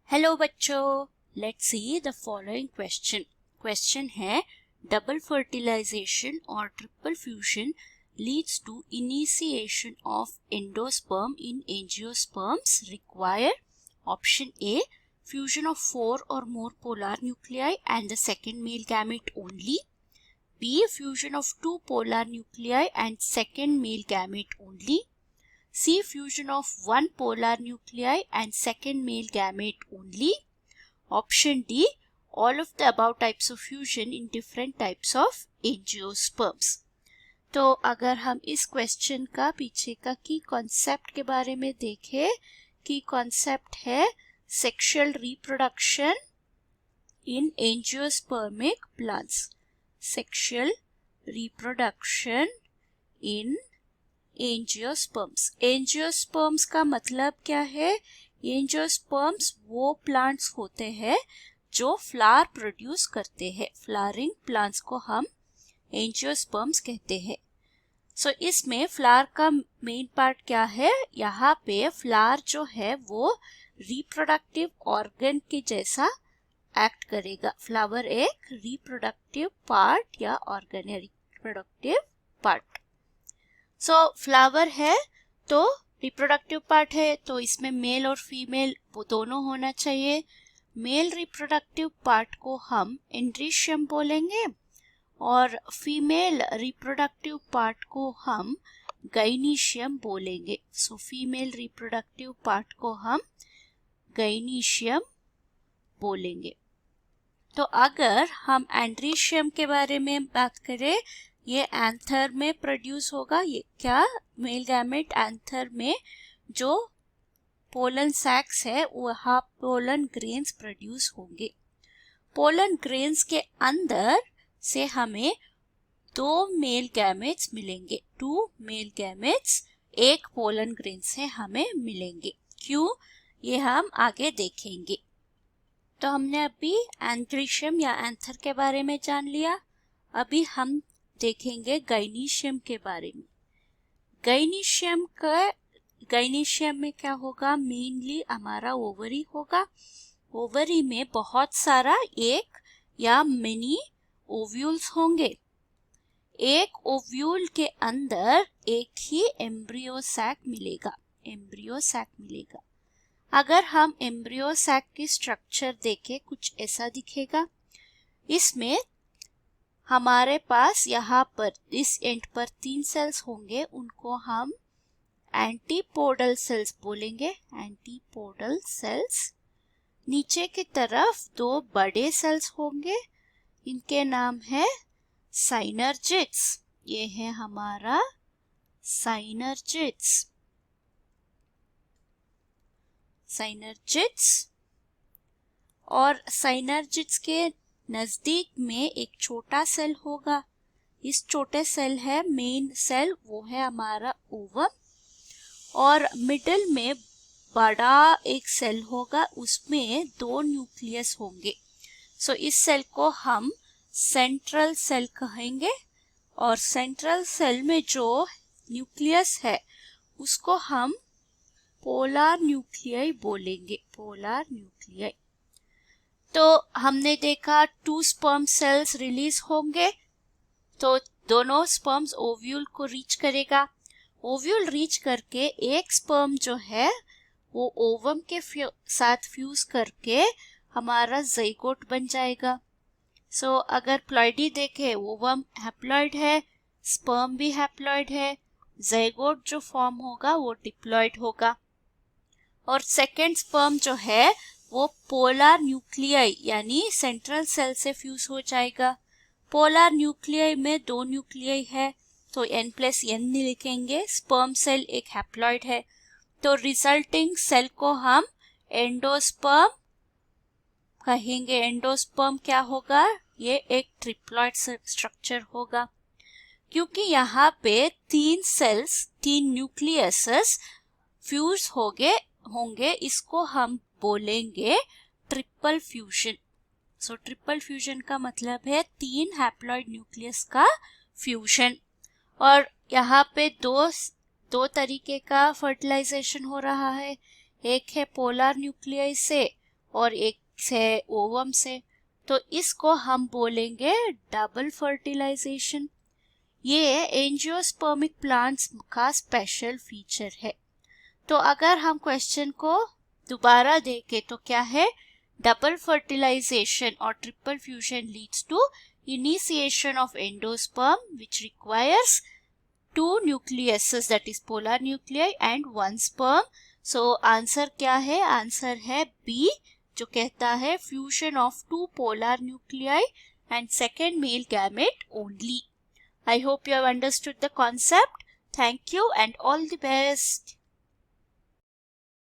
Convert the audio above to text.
Hello बच्चों, let's see the following question. Question है double fertilization और triple fusion leads to initiation of endosperm in angiosperms require option A fusion of 4 or more polar nuclei and the second male gamete only, B fusion of 2 polar nuclei and second male gamete only, C fusion of 1 polar nuclei and second male gamete only, option D all of the above types of fusion in different types of angiosperms। तो अगर हम इस question का पीछे का की concept के बारे में देखें, की कॉन्सेप्ट है sexual reproduction in angiospermic plants. Sexual reproduction in angiosperms. Angiosperms का मतलब क्या है? एंजियोस्पर्म्स वो प्लांट्स होते हैं जो फ्लावर प्रोड्यूस करते हैं। फ्लावरिंग प्लांट्स को हम एंजियोस्पर्म्स कहते हैं। सो इसमें फ्लावर का मेन पार्ट क्या है? यहाँ पे फ्लावर जो है वो रिप्रोडक्टिव ऑर्गन के जैसा एक्ट करेगा। फ्लावर एक रिप्रोडक्टिव पार्ट या ऑर्गन है, रिप्रोडक्टिव पार्ट। सो फ्लावर है तो रिप्रोडक्टिव पार्ट है, तो इसमें मेल और फीमेल वो दोनों होना चाहिए। मेल रिप्रोडक्टिव पार्ट को हम एंड्रीशियम बोलेंगे और फीमेल रिप्रोडक्टिव पार्ट को हम गाइनीशियम बोलेंगे। सो फीमेल रिप्रोडक्टिव पार्ट को हम गाइनीशियम बोलेंगे। तो अगर हम एंड्रीशियम के बारे में बात करें, ये एंथर में प्रोड्यूस होगा। ये क्या? मेल गैमेट एंथर में जो पोलन सैक्स है वहाँ पोलन ग्रेन्स प्रोड्यूस होंगे। पोलन ग्रेन्स के अंदर से हमें 2 मेल गैमेट्स मिलेंगे। 2 मेल गैमेट्स एक पोलन ग्रेन से हमें मिलेंगे। क्यों? ये हम आगे देखेंगे। तो हमने अभी एंड्रीशियम या एंथर के बारे में जान लिया। अभी हम देखेंगे गाइनीशियम के बारे में। गाइनीशियम में क्या होगा? मेनली हमारा ओवरी होगा। ओवरी में बहुत सारा एक या मेनी ओव्यूल्स होंगे। एक ओव्यूल के अंदर एक ही एम्ब्रियो सैक मिलेगा। एम्ब्रियो सैक मिलेगा। अगर हम एम्ब्रियो सैक की स्ट्रक्चर देखें, कुछ ऐसा दिखेगा। इसमें हमारे पास यहाँ पर इस एंड पर 3 सेल्स होंगे, उनको हम एंटीपोडल सेल्स बोलेंगे। Antipodal cells. नीचे की तरफ 2 बड़े सेल्स होंगे, इनके नाम है साइनर्जिड्स। ये है हमारा साइनर्जिड्स। साइनर्जिड्स और साइनर्जिड्स के नजदीक में एक छोटा सेल होगा। इस छोटे सेल है मेन सेल, वो है हमारा ओवम। और मिडिल में बड़ा एक सेल होगा, उसमें 2 न्यूक्लियस होंगे। सो इस सेल को हम सेंट्रल सेल कहेंगे। और सेंट्रल सेल में जो न्यूक्लियस है उसको हम पोलर न्यूक्लियाई बोलेंगे। Polar nuclei. तो हमने देखा 2 स्पर्म सेल्स रिलीज होंगे, तो दोनों स्पर्म्स ओव्यूल को रीच करेगा। ओव्यूल रीच करके एक स्पर्म जो है वो ओवम के साथ फ्यूज करके हमारा ज़ाइगोट बन जाएगा। सो अगर प्लॉइडी देखे, ओवम हैप्लॉइड है, स्पर्म भी हैप्लॉइड है, ज़ाइगोट जो फॉर्म होगा वो डिप्लॉइड होगा। और सेकेंड स्पर्म जो है वो पोलर न्यूक्लियाई यानी सेंट्रल सेल से फ्यूज हो जाएगा। पोलर न्यूक्लियाई में 2 न्यूक्लियाई है, तो N+N लिखेंगे। स्पर्म सेल एक हैप्लॉइड है, तो रिजल्टिंग सेल को हम एंडोस्पर्म कहेंगे। एंडोस्पर्म क्या होगा? ये एक ट्रिप्लॉइड स्ट्रक्चर होगा, क्योंकि यहाँ पे 3 सेल्स, 3 न्यूक्लियसेस फ्यूज होंगे। इसको हम बोलेंगे ट्रिपल फ्यूजन। सो ट्रिपल फ्यूजन का मतलब है 3 हैप्लॉइड न्यूक्लियस का फ्यूजन। और यहाँ पे दो तरीके का फर्टिलाइजेशन हो रहा है। एक है पोलर न्यूक्लियाई से और एक से ओवम से, तो इसको हम बोलेंगे डबल फर्टिलाइजेशन। ये एंजियोस्पर्मिक प्लांट्स का स्पेशल फीचर है। तो अगर हम क्वेश्चन को दोबारा देखें तो क्या है, डबल फर्टिलाइजेशन और triple fusion leads to initiation of endosperm which requires 2 nucleuses, that is polar nuclei and 1 sperm. So answer क्या है, आंसर है बी, जो कहता है fusion of 2 polar nuclei and second male gamete only. I hope you have understood the concept. Thank you and all the best.